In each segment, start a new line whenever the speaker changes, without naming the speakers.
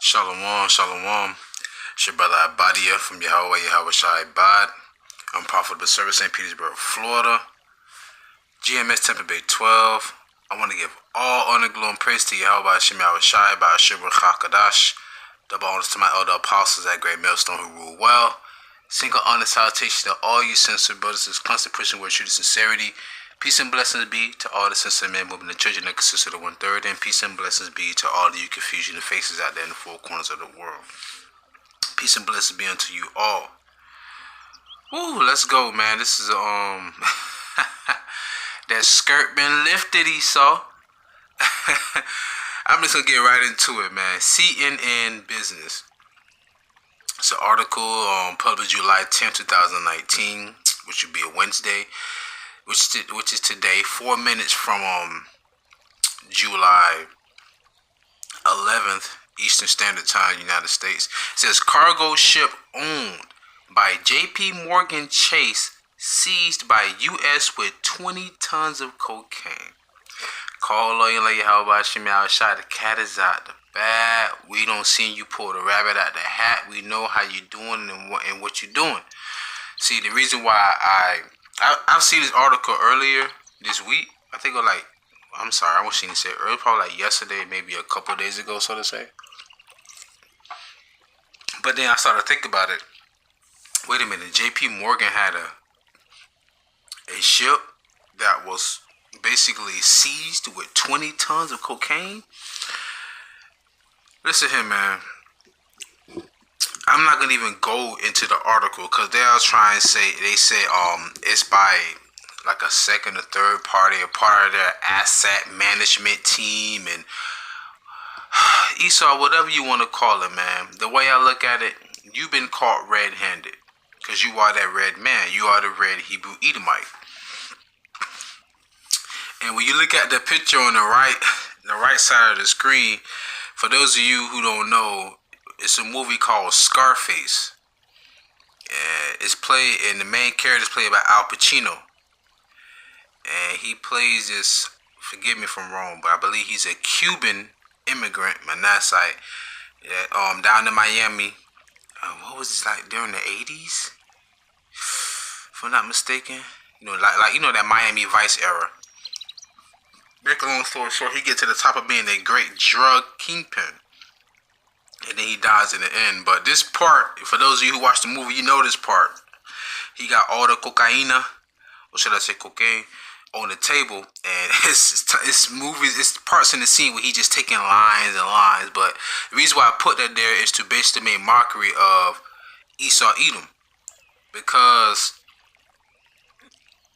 Shalom, shalom. It's your brother AHBAD from YAHAWAH, YAHAWASHI, AHBAD. I'm Profitable Service, St. Petersburg, Florida. GMS Tampa Bay 12. I want to give all honor, glory, and praise to YAHWASHI, YAHWASHI, by Shibra Chakadash. Double honors to my elder apostles at Great Millstone who rule well. Single honor salutation to all you sincere brothers whose constant Christian word true sincerity. Peace and blessings be to all the sincere men, women, and children that consist of the 1/3, and peace and blessings be to all of you confusion and faces out there in the four corners of the world. Peace and blessings be unto you all. Woo, let's go, man. This is that skirt been lifted, Esau. I'm just gonna get right into it, man. CNN Business. It's an article published July 10, 2019, which would be a Wednesday, which is today, 4 minutes from July 11th, Eastern Standard Time, United States. It says cargo ship owned by J.P. Morgan Chase seized by U.S. with 20 tons of cocaine. Call lawyer like YAHWASHI, YAHWASHI. The cat is out the bag. We don't see you pull the rabbit out the hat. We know how you doing and what you're doing. See, the reason why I've seen this article earlier this week. I think I'm sorry, I wish I didn't say earlier, probably like yesterday, maybe a couple of days ago, so to say. But then I started to think about it. Wait a minute, J.P. Morgan had a ship that was basically seized with 20 tons of cocaine. Listen here, man. I'm not gonna even go into the article because they'll try and say it's by like a second or third party, a part of their asset management team, and Esau, whatever you want to call it, man. The way I look at it, you've been caught red-handed because you are that red man. You are the red Hebrew Edomite. And when you look at the picture on the right side of the screen, for those of you who don't know, it's a movie called Scarface. It's played, and the main character is played by Al Pacino. And he plays this, forgive me if I'm wrong, but I believe he's a Cuban immigrant, Manassite, down in Miami. What was this like during the 80s? If I'm not mistaken. You know, like that Miami Vice era. Make a long story short, he gets to the top of being a great drug kingpin. And then he dies in the end. But this part, for those of you who watch the movie, you know this part. He got all the cocaina, or should I say cocaine, on the table. And it's movies, it's parts in the scene where he just taking lines and lines. But the reason why I put that there is to basically make mockery of Esau Edom. Because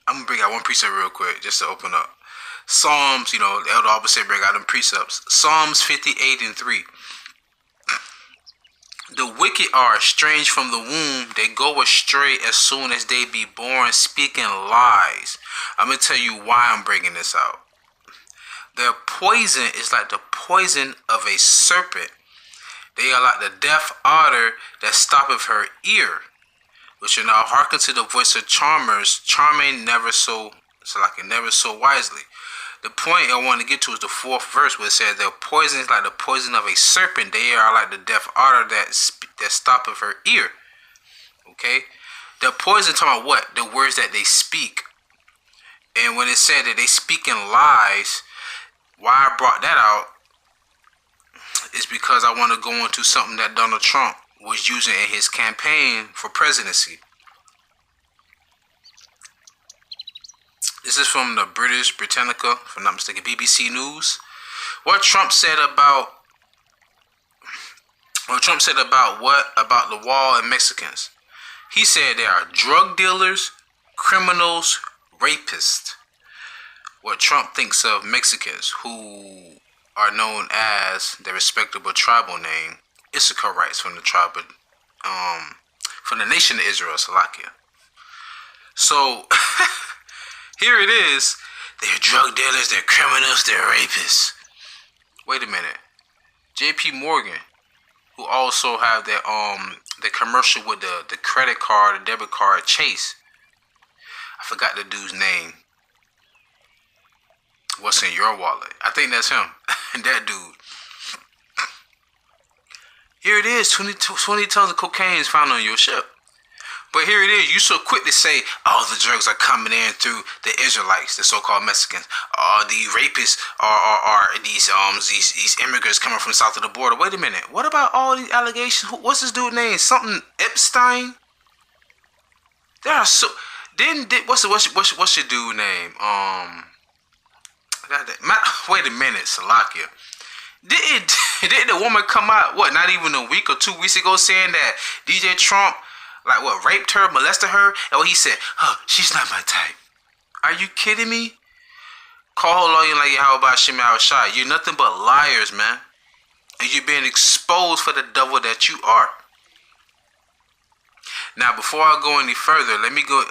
I'm going to bring out one precept real quick just to open up. Psalms, the elder always say bring out them precepts. Psalms 58:3. The wicked are estranged from the womb. They go astray as soon as they be born, speaking lies. I'm going to tell you why I'm bringing this out. Their poison is like the poison of a serpent. They are like the deaf otter that stoppeth her ear, which shall now hearken to the voice of charmers, charming never so wisely. The point I want to get to is the 4th verse where it says their poison is like the poison of a serpent. They are like the deaf otter that stoppeth her ear. Okay? The poison talking about what? The words that they speak. And when it said that they speak in lies, why I brought that out is because I want to go into something that Donald Trump was using in his campaign for presidency. This is from the British Britannica, if I'm not mistaken, BBC News. What Trump said about the wall and Mexicans. He said they are drug dealers, criminals, rapists. What Trump thinks of Mexicans, who are known as their respectable tribal name, Issacharites, from the tribe of, from the nation of Israel, Salakia. So here it is. They're drug dealers, they're criminals, they're rapists. Wait a minute. J.P. Morgan, who also have the commercial with the credit card, the debit card, Chase. I forgot the dude's name. What's in your wallet? I think that's him. That dude. Here it is, 20 tons of cocaine is found on your ship. But here it is, you so quick to say, oh, the drugs are coming in through the Israelites, the so-called Mexicans. The rapists are these immigrants coming from south of the border. Wait a minute, what about all these allegations? What's this dude's name? Something Epstein? There are so. What's your dude name? Wait a minute, Salakia. Did the woman come out, what, not even a week or 2 weeks ago, saying that DJ Trump, like, what, raped her, molested her? And he said, she's not my type. Are you kidding me? Call her lawyer like YAHAWASHI. You're nothing but liars, man. And you're being exposed for the devil that you are. Now, before I go any further, let me go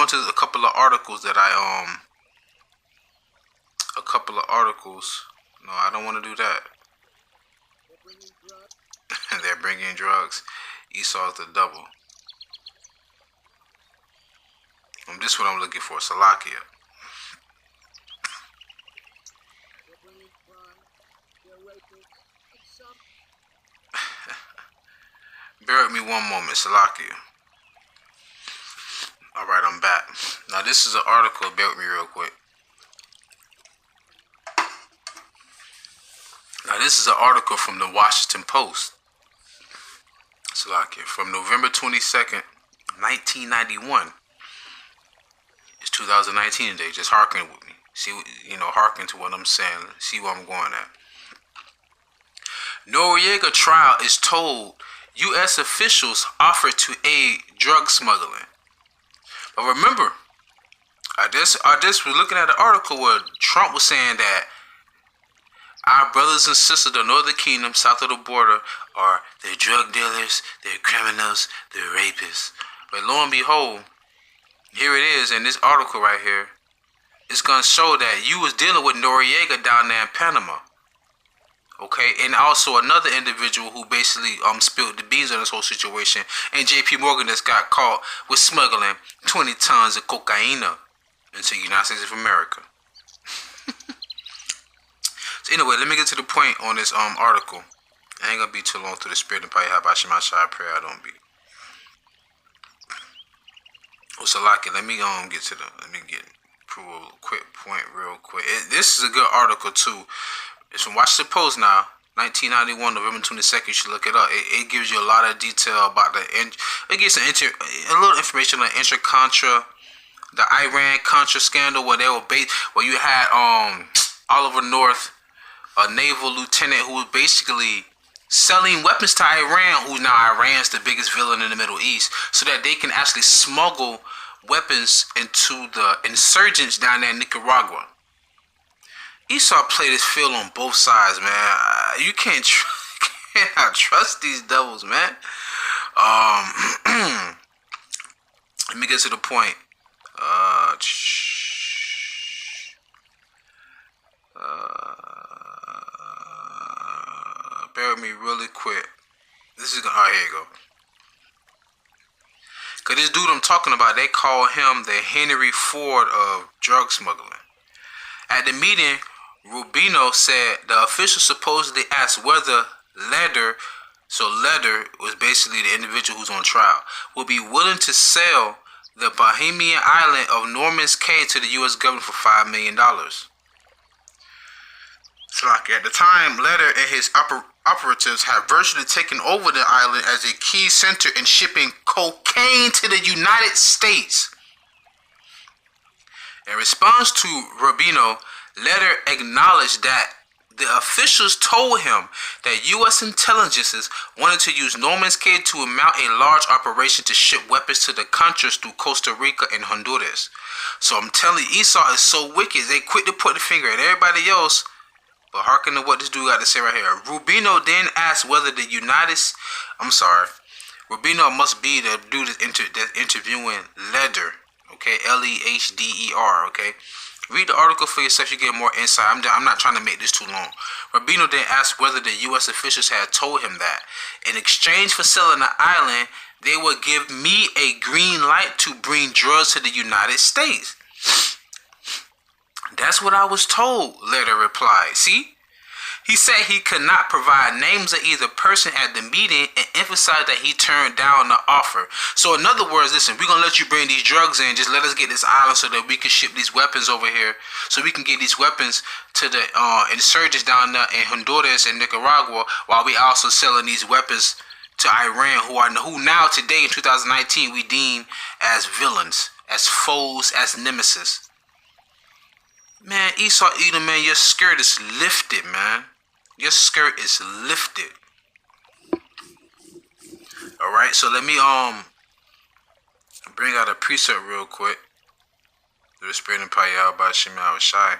into a couple of articles that No, I don't want to do that. They're bringing drugs. Esau's the devil. This is what I'm looking for. Salakia. Bear with me one moment, Salakia. Alright, I'm back. Now this is an article, bear with me real quick. Now this is an article from the Washington Post. Salakia, from November 22nd, 1991. It's 2019 today. Just hearken with me. See, hearken to what I'm saying. See where I'm going at. Noriega trial is told U.S. officials offered to aid drug smuggling. But remember, I just was looking at an article where Trump was saying that our brothers and sisters of the Northern Kingdom, south of the border, they're drug dealers, they're criminals, they're rapists. But lo and behold, here it is in this article right here. It's going to show that you was dealing with Noriega down there in Panama. Okay, and also another individual who basically spilled the beans on this whole situation, and JP Morgan that's got caught with smuggling 20 tons of cocaine into the United States of America. So anyway, let me get to the point on this article. I ain't gonna be too long through the spirit and probably have my shy prayer. I don't be. So Salaki, let me prove a quick point real quick. This is a good article too. It's from Washington Post now, 1991, November 22nd. You should look it up. It gives you a lot of detail about it gives a little information on Intra-Contra, the Iran-Contra scandal where you had Oliver North, a naval lieutenant who was basically selling weapons to Iran, who now Iran's the biggest villain in the Middle East, so that they can actually smuggle weapons into the insurgents down there in Nicaragua. Esau played his field on both sides, man. You cannot trust these devils, man. Let me get to the point. Bear with me really quick. Here you go. Cause this dude I'm talking about, they call him the Henry Ford of drug smuggling. At the meeting, Rubino said the official supposedly asked whether Leder was basically the individual who's on trial, would be willing to sell the Bahamian island of Norman's Cay to the U.S. government for $5 million. So at the time, Leder and his operatives had virtually taken over the island as a key center in shipping cocaine to the United States. In response to Rubino, Leder acknowledged that the officials told him that U.S. intelligences wanted to use Norman's Cay to mount a large operation to ship weapons to the Contras through Costa Rica and Honduras. So I'm telling you, Esau is so wicked, they quick to put the finger at everybody else. But hearken to what this dude got to say right here. Rubino then asked whether the Rubino must be the dude that's interviewing Leder. Okay, Lehder. Okay. Read the article for yourself, you get more insight. I'm not trying to make this too long. Rubino then asked whether the U.S. officials had told him that in exchange for selling the island, they would give me a green light to bring drugs to the United States. That's what I was told, Leder replied. See? He said he could not provide names of either person at the meeting and emphasized that he turned down the offer. So in other words, listen, we're going to let you bring these drugs in. Just let us get this island so that we can ship these weapons over here. So we can get these weapons to the insurgents down there in Honduras and Nicaragua, while we also selling these weapons to Iran, who now today in 2019 we deem as villains, as foes, as nemesis. Man, Esau Edom, man, your skirt is lifted, man. Your skirt is lifted. Alright, so let me bring out a precept real quick. Through the spirit and power YAHAWASHI YAHAWASHI.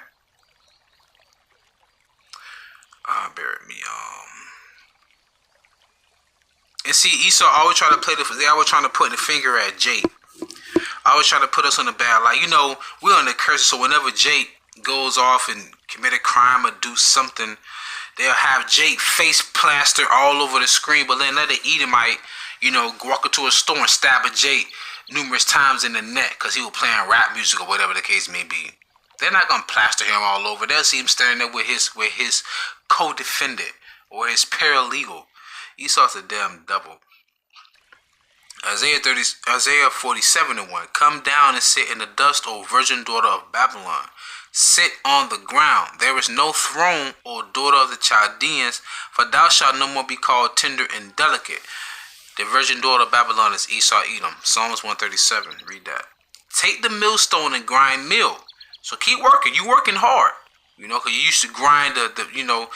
Bear with me, and see, Esau always try to they always trying to put the finger at Jake. Always trying to put us on the bad light. You know, we're on the curse, so whenever Jake goes off and commit a crime or do something, they'll have Jake face plastered all over the screen, but then let the Edomite, you know, walk into a store and stab a Jake numerous times in the neck because he was playing rap music or whatever the case may be. They're not gonna plaster him all over. They'll see him standing there with his co-defendant or his paralegal. Esau's a damn devil. Isaiah 47:1. Come down and sit in the dust, O virgin daughter of Babylon. Sit on the ground. There is no throne, O daughter of the Chaldeans, for thou shalt no more be called tender and delicate. The virgin daughter of Babylon is Esau Edom. Psalms 137. Read that. Take the millstone and grind meal. So keep working. You working hard. You know, because you used to grind the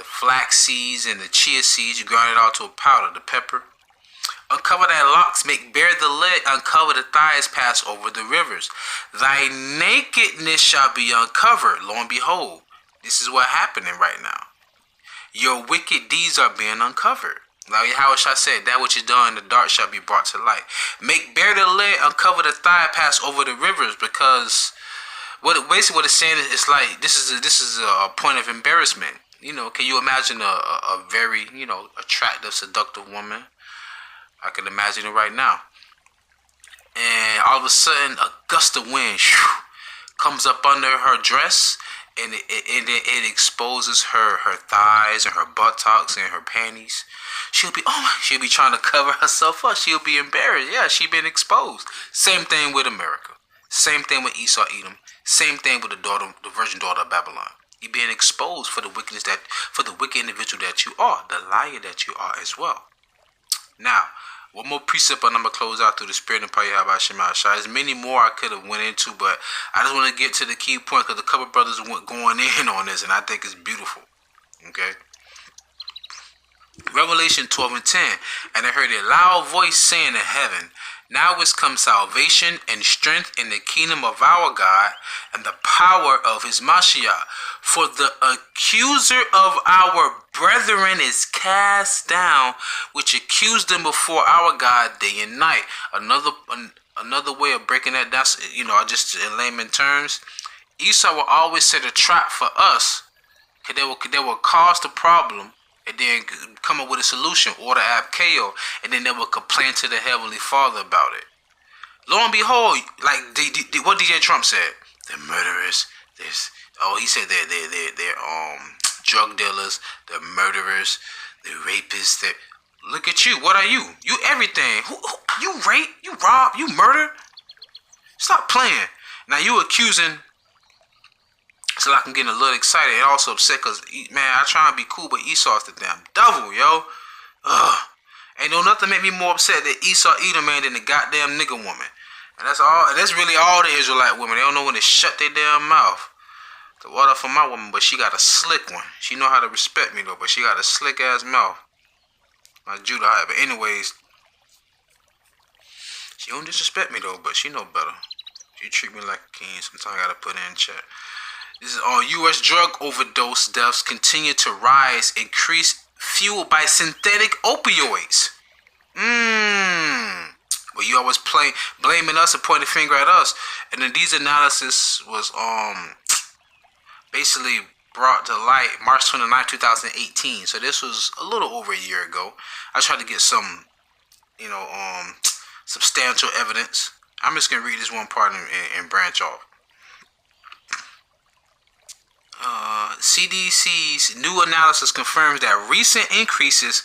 flax seeds and the chia seeds. You grind it all to a powder. The pepper. Uncover thy locks, make bare the leg, uncover the thighs, pass over the rivers. Thy nakedness shall be uncovered. Lo and behold, this is what's happening right now. Your wicked deeds are being uncovered. Like YAHAWASHI said, that which is done in the dark shall be brought to light. Make bare the leg, uncover the thigh, pass over the rivers. Because basically what it's saying is, it's like this is a point of embarrassment. You know, can you imagine a very, you know, attractive, seductive woman? I can imagine it right now. And all of a sudden, a gust of wind comes up under her dress, and it exposes her thighs and her buttocks and her panties. She'll be trying to cover herself up. She'll be embarrassed. Yeah, she's been exposed. Same thing with America. Same thing with Esau Edom. Same thing with the virgin daughter of Babylon. You're being exposed for the wickedness for the wicked individual that you are, the liar that you are as well. Now, one more precept and I'm going to close out through the spirit and power YAHAWASHI YAHAWASHI. There's many more I could have went into, but I just want to get to the key point because a couple brothers went going in on this, and I think it's beautiful. Okay? Revelation 12:10. And I heard a loud voice saying in heaven, now is come salvation and strength in the kingdom of our God and the power of his Mashiach. For the accuser of our brethren is cast down, which accused them before our God day and night. Another way of breaking that down, you know, just in layman terms, Esau will always set a trap for us, because they will cause the problem and then come up with a solution, order ABKO, and then they will complain to the Heavenly Father about it. Lo and behold, like what DJ Trump said, the murderers, he said they're drug dealers, the murderers, the rapists. Look at you. What are you? You everything. Who you rape? You rob? You murder? Stop playing. Now you accusing. So I'm getting a little excited and also upset because, man, I try and be cool, but Esau's the damn devil, yo. Ugh. Ain't no nothing make me more upset than Esau Edom, man, than the goddamn nigga woman. And that's all. That's really all the Israelite women. They don't know when to shut their damn mouth. The water for my woman, but she got a slick one. She know how to respect me though, but she got a slick ass mouth. My Judah, but anyways, she don't disrespect me though, but she know better. She treat me like a king. Sometimes I gotta put her in chat. This is all U.S. drug overdose deaths continue to rise, increase, fueled by synthetic opioids. Well, you always blaming us and pointing the finger at us. And then these analysis was basically brought to light March 29, 2018. So this was a little over a year ago. I tried to get some, you know, substantial evidence. I'm just gonna read this one part and branch off. CDC's new analysis confirms that recent increases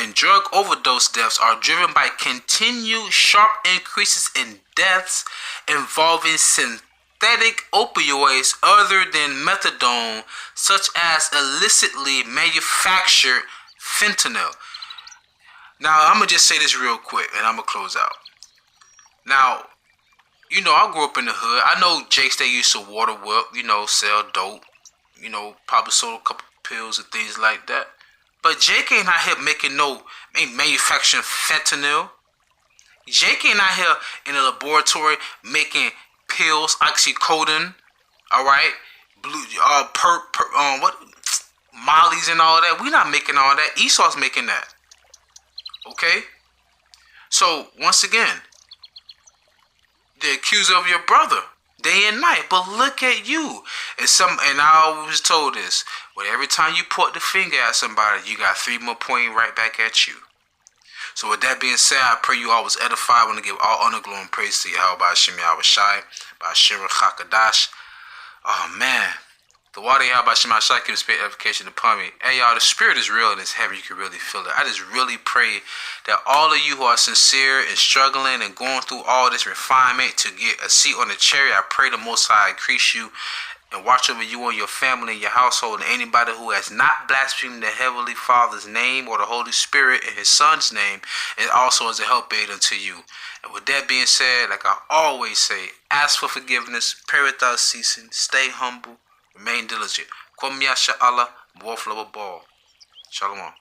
in drug overdose deaths are driven by continued sharp increases in deaths involving synthetic opioids other than methadone, such as illicitly manufactured fentanyl. Now, I'm going to just say this real quick, and I'm going to close out. Now, you know, I grew up in the hood. I know Jakes, they used to water whip, you know, sell dope, you know, probably sold a couple pills and things like that. But Jake ain't out here ain't manufacturing fentanyl. Jake ain't out here in a laboratory making pills, oxycodone, all right, what, Molly's and all that. We not making all that. Esau's making that. Okay? So, once again, the accuser of your brother, day and night. But look at you. And I always told this, but every time you point the finger at somebody, you got 3 more pointing right back at you. So with that being said, I pray you always edify. I want to give all honor, glory, and praise to YAHAWASHI, by Shira Chakadash. Oh man. The water YAHAWASHI gives spirit edification upon me. Hey y'all, the spirit is real and it's heavy. You can really feel it. I just really pray that all of you who are sincere and struggling and going through all this refinement to get a seat on the chariot, I pray the Most High increase you and watch over you and your family and your household, and anybody who has not blasphemed the Heavenly Father's name or the Holy Spirit and His Son's name, and also as a help aid unto you. And with that being said, like I always say, ask for forgiveness, pray without ceasing, stay humble, remain diligent. Kwam Yasha Allah, Ball. Shalom.